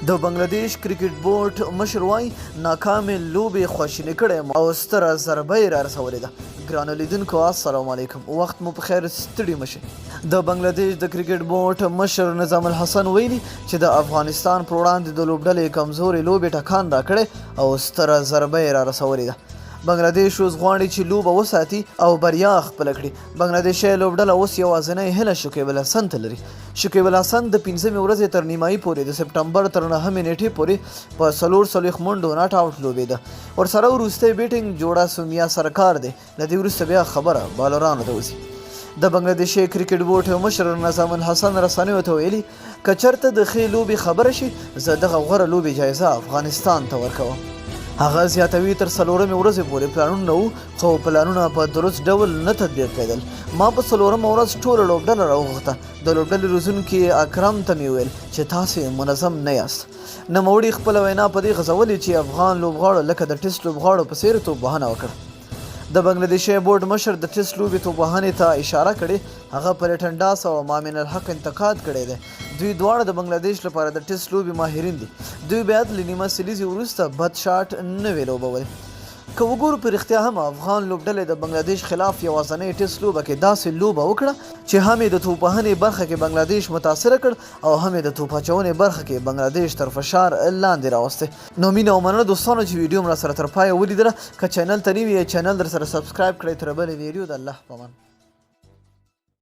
د بنگلاديش کرکټ بورډ مشر وایي ناکامې لوبې خواشیني کړې او ستره ضربه یې را رسولې ده. ګرانو لیدونکو السلام علیکم، وخت مو په خیر، ستړي مشئ. د بنگلاديش د کرکټ بورډ مشر نظام الحسن ویلي چې د افغانستان پر وړاندې د لوبډلې کمزورې لوبې ټکان راکړی او ستره ضربه یې را رسولې ده. بنگلاديش اوس غواړي چې لوبه وساتي او بریا خپله کړي. بنگلاديشي لوبډله اوس یوازینۍ هیله شکیب الحسن ته لري. شکیب الحسن د 15مې ورځې تر نیمایي پورې د سپټمبر تر 9مې نیټې پورې په 44 منډو ناټ آوټ لوبېده. ورسره وروستی بیټینګ جوړه سومیا سرکار دی. له دې وروسته بیا خبره بالرانو ته وځي. د بنگلاديشي کرکټ بورډ مشر نظام الحسن رسنیو ته ویلي که چېرته د ښې لوبې خبره شي زه دغه غوره لوبې جایزه افغانستان ته ورکوم. هغه زیاتوي تر 4مې ورځې پورې پلانونه وو، خو پلانونه په درست ډول نه تطبیق کېدل. ما په 4مه ورځ ټوله لوبډله راوغوښته. د لوبډلې روزونکي اکرم ته مې وویل چې تاسې منظم نه یاست. نوموړي خپله وینا په دې غځولې چې افغان لوبغاړو لکه د ټیسټ لوبغاړو په څېر توپوهنه وکړه. د بنگلاديشي بورډ مشر د ټیسټ لوبې توپوهنې ته اشاره کړې. هغه پر ټنډاس او مامن الحق انتقاد کړی دی. دوی دواړه د بنگلاديش لپاره د ټیسټ لوبې ماهرین دي. دوی باید له نیمه سلیزې وروسته بد شاټ نه وي لوبولی. که وګورو په رښتیا هم افغان لوبډلې د بنگلاديش خلاف یوازینۍ ټیسټ لوبه کې داسې لوبه وکړه چې هم یې د توپوهنې برخه کې بنگلاديش متاثره کړ او هم یې د توپ اچونې برخه کې بنگلاديش تر فشار لاندې راوستی. نو مینه او مننه دوستانو چې ویډیو مو راسره تر پایه ولیدله. که چینل ته نوي یې چینل در سره سبسکرایب کړئ. تر بلې ویډیو د الله په امان.